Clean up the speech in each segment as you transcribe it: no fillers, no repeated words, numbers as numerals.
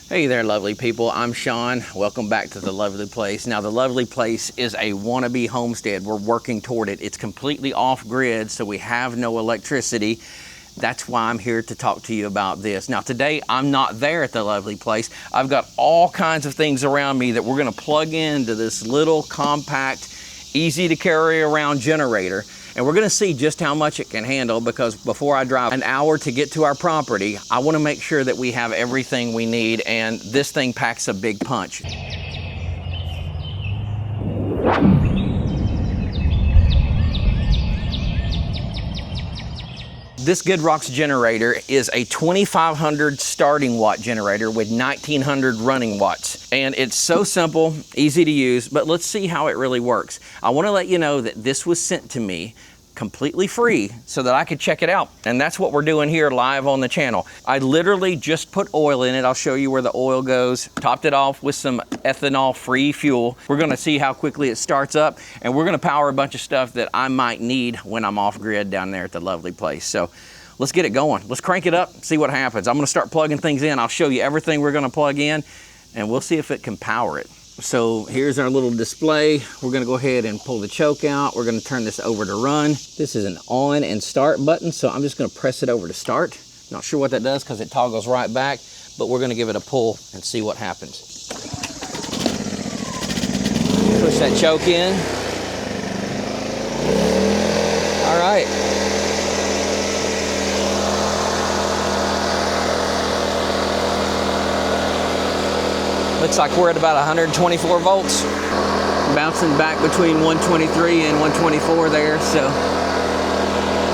Hey there, lovely people. I'm Sean. Welcome back to The Lovely Place. Now, The Lovely Place is a wannabe homestead. We're working toward it. It's completely off-grid, so we have no electricity. That's why I'm here to talk to you about this. Now, today, I'm not there at The Lovely Place. I've got all kinds of things around me that we're gonna plug into this little compact, easy to carry around generator. And we're gonna see just how much it can handle, because before I drive an hour to get to our property, I wanna make sure that we have everything we need, and this thing packs a big punch. This Gidrox generator is a 2500 starting watt generator with 1900 running watts. And it's so simple, easy to use, but let's see how it really works. I want to let you know that this was sent to me completely free so that I could check it out. And that's what we're doing here live on the channel. I literally just put oil in it. I'll show you where the oil goes. Topped it off with some ethanol-free fuel. We're gonna see how quickly it starts up, and we're gonna power a bunch of stuff that I might need when I'm off grid down there at The Lovely Place. So let's get it going. Let's crank it up, see what happens. I'm gonna start plugging things in. I'll show you everything we're gonna plug in, and we'll see if it can power it. So here's our little display. We're gonna go ahead and pull the choke out. We're gonna turn this over to run. This is an on and start button, so I'm just gonna press it over to start. Not sure what that does because it toggles right back, but we're gonna give it a pull and see what happens. Push that choke in. All right. Looks like we're at about 124 volts. Bouncing back between 123 and 124 there. So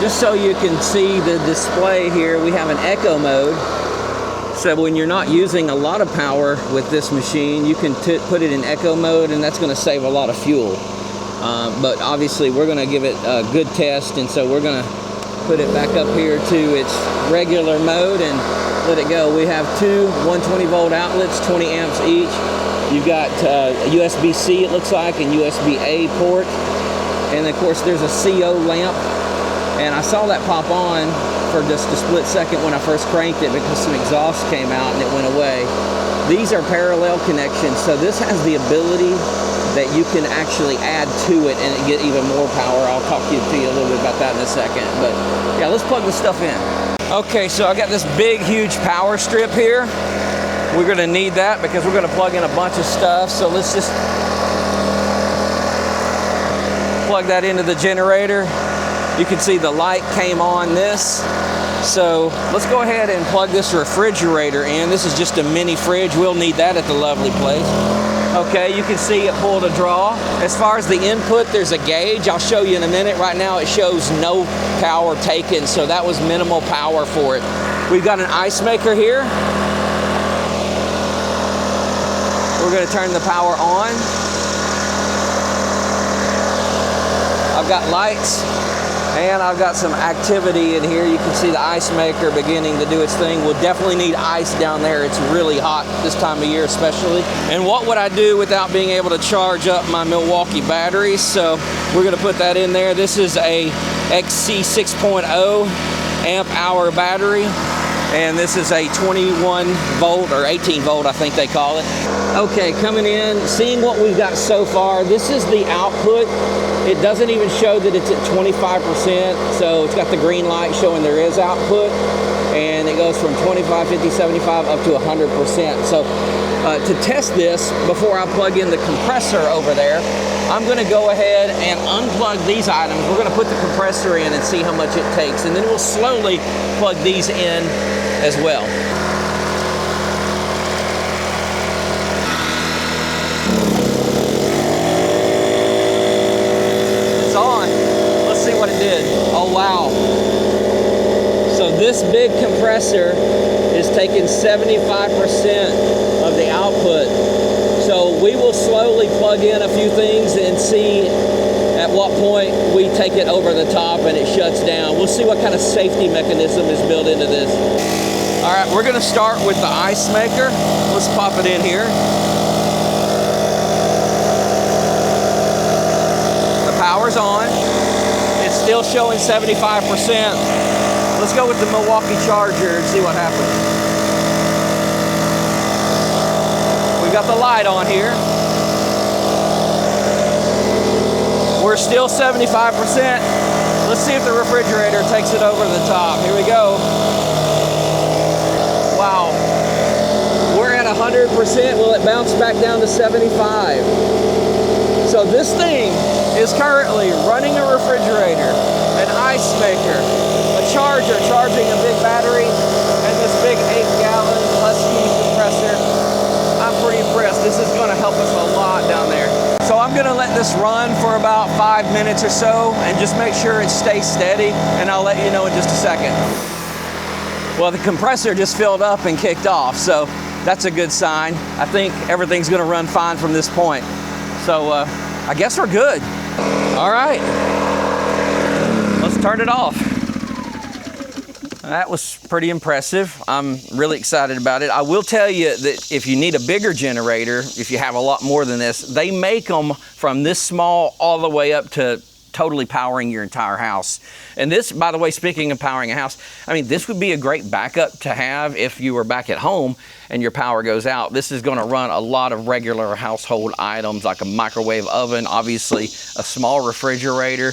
just so you can see the display here, we have an echo mode. So when you're not using a lot of power with this machine, you can put it in echo mode, and that's gonna save a lot of fuel. But obviously we're gonna give it a good test, and so we're gonna put it back up here to its regular mode and let it go. We have two 120 volt outlets, 20 amps each. You've got USB-C, it looks like, and USB-A port. And of course there's a CO lamp. And I saw that pop on for just a split second when I first cranked it because some exhaust came out and it went away. These are parallel connections, so this has the ability that you can actually add to it and get even more power. I'll talk to you a little bit about that in a second. But yeah, let's plug this stuff in. Okay, so I got this big, huge power strip here. We're gonna need that because we're gonna plug in a bunch of stuff. So let's just plug that into the generator. You can see the light came on this. So let's go ahead and plug this refrigerator in. This is just a mini fridge. We'll need that at The Lovely Place. Okay, you can see it pulled a draw. As far as the input, there's a gauge. I'll show you in a minute. Right now it shows no power taken, so that was minimal power for it. We've got an ice maker here. We're gonna turn the power on. I've got lights, and I've got some activity in here. You can see the ice maker beginning to do its thing. We'll definitely need ice down there. It's really hot this time of year especially. And what would I do without being able to charge up my Milwaukee batteries? So we're gonna put that in there. This is a XC 6.0 amp hour battery. And this is a 21 volt or 18 volt, I think they call it. Okay, coming in, seeing what we've got so far. This is the output. It doesn't even show that it's at 25%, so it's got the green light showing there is output, and it goes from 25, 50, 75 up to 100%. So to test this, before I plug in the compressor over there, I'm gonna go ahead and unplug these items. We're gonna put the compressor in and see how much it takes, and then we'll slowly plug these in as well. It's on. Let's see what it did. Oh wow. So this big compressor is taking 75% of the output. So we will slowly plug in a few things and see at what point we take it over the top and it shuts down. We'll see what kind of safety mechanism is built into this. All right, we're gonna start with the ice maker. Let's pop it in here. The power's on. It's still showing 75%. Let's go with the Milwaukee charger and see what happens. We got the light on here. We're still 75%. Let's see if the refrigerator takes it over the top. Here we go. Wow. We're at 100%. Will it bounce back down to 75? So this thing is currently running a refrigerator, an ice maker, a charger charging a big battery, and this big 8-gallon Husky compressor. I'm pretty impressed. This is going to help us a lot down there. So I'm going to let this run for about 5 minutes or so and just make sure it stays steady, and I'll let you know in just a second. Well, the compressor just filled up and kicked off, so that's a good sign. I think everything's going to run fine from this point. So I guess we're good. All right, let's turn it off. That was pretty impressive. I'm really excited about it. I will tell you that if you need a bigger generator, if you have a lot more than this, they make them from this small all the way up to totally powering your entire house. And this, by the way, speaking of powering a house, I mean, this would be a great backup to have if you were back at home and your power goes out. This is going to run a lot of regular household items like a microwave oven, obviously a small refrigerator.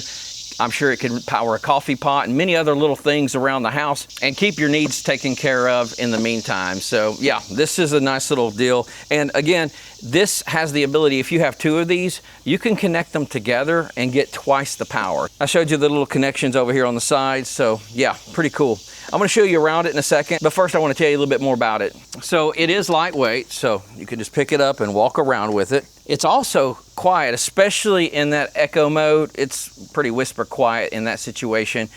I'm sure it can power a coffee pot and many other little things around the house and keep your needs taken care of in the meantime. So yeah, this is a nice little deal. And again, this has the ability, if you have 2 of these, you can connect them together and get twice the power. I showed you the little connections over here on the side. So yeah, pretty cool. I'm going to show you around it in a second, but first I want to tell you a little bit more about it. So it is lightweight, so you can just pick it up and walk around with it. It's also quiet, especially in that echo mode. It's pretty whisper quiet in that situation.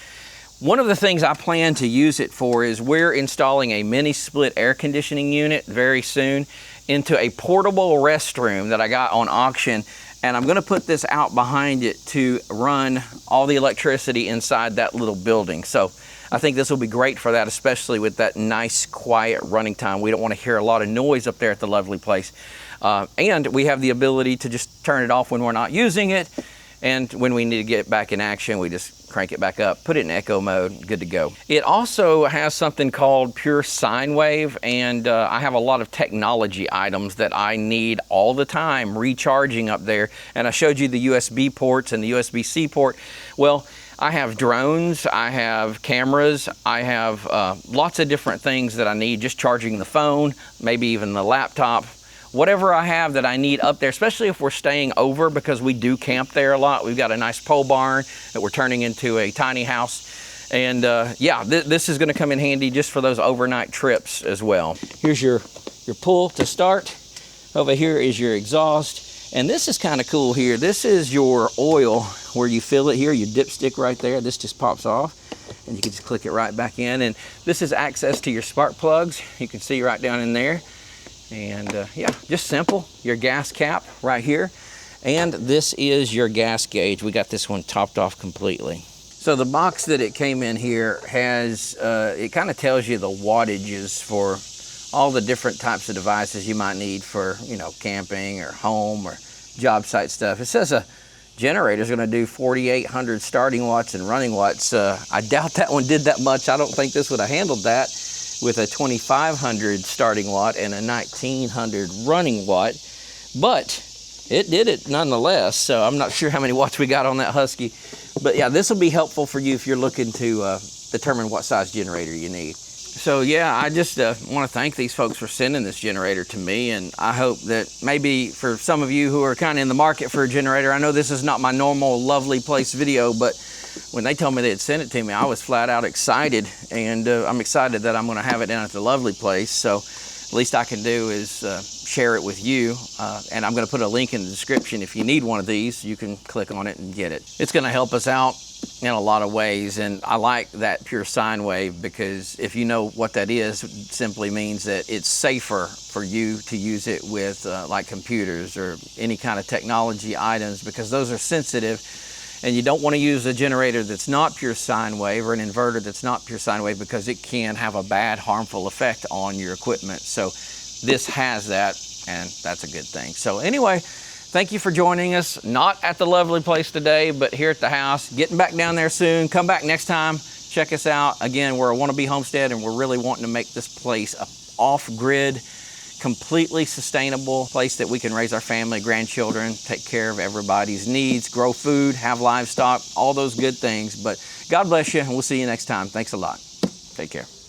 One of the things I plan to use it for is we're installing a mini split air conditioning unit very soon into a portable restroom that I got on auction. And I'm going to put this out behind it to run all the electricity inside that little building. So I think this will be great for that, especially with that nice quiet running time. We don't want to hear a lot of noise up there at the lovely place. And we have the ability to just turn it off when we're not using it. And when we need to get back in action, we just crank it back up, put it in echo mode, good to go. It also has something called pure sine wave, and I have a lot of technology items that I need all the time recharging up there. And I showed you the USB ports and the USB-C port. Well, I have drones, I have cameras, I have lots of different things that I need, just charging the phone, maybe even the laptop. Whatever I have that I need up there, especially if we're staying over, because we do camp there a lot. We've got a nice pole barn that we're turning into a tiny house. And yeah, this is gonna come in handy just for those overnight trips as well. Here's your pull to start. Over here is your exhaust. And this is kind of cool here. This is your oil where you fill it here, your dipstick right there. This just pops off and you can just click it right back in. And this is access to your spark plugs. You can see right down in there. And yeah, just simple. Your gas cap right here. And this is your gas gauge. We got this one topped off completely. So the box that it came in here has, it kind of tells you the wattages for all the different types of devices you might need for, you know, camping or home or job site stuff. It says a generator is going to do 4,800 starting watts and running watts. I doubt that one did that much. I don't think this would have handled that with a 2,500 starting watt and a 1,900 running watt, but it did it nonetheless. So I'm not sure how many watts we got on that Husky, but yeah, this will be helpful for you if you're looking to determine what size generator you need. So yeah, I just want to thank these folks for sending this generator to me, and I hope that maybe for some of you who are kind of in the market for a generator, I know this is not my normal lovely place video, but when they told me they had sent it to me, I was flat out excited, and I'm excited that I'm going to have it down at the lovely place. So the least I can do is share it with you, and I'm going to put a link in the description. If you need one of these, you can click on it and get it. It's going to help us out in a lot of ways, and I like that pure sine wave, because if you know what that is, it simply means that it's safer for you to use it with like computers or any kind of technology items, because those are sensitive. And you don't want to use a generator that's not pure sine wave or an inverter that's not pure sine wave, because it can have a bad, harmful effect on your equipment. So this has that, and that's a good thing. So anyway, thank you for joining us. Not at the lovely place today, but here at the house. Getting back down there soon. Come back next time. Check us out. Again, we're a wannabe homestead, and we're really wanting to make this place a off-grid completely sustainable place that we can raise our family, grandchildren, take care of everybody's needs, grow food, have livestock, all those good things. But God bless you, and we'll see you next time. Thanks a lot. Take care.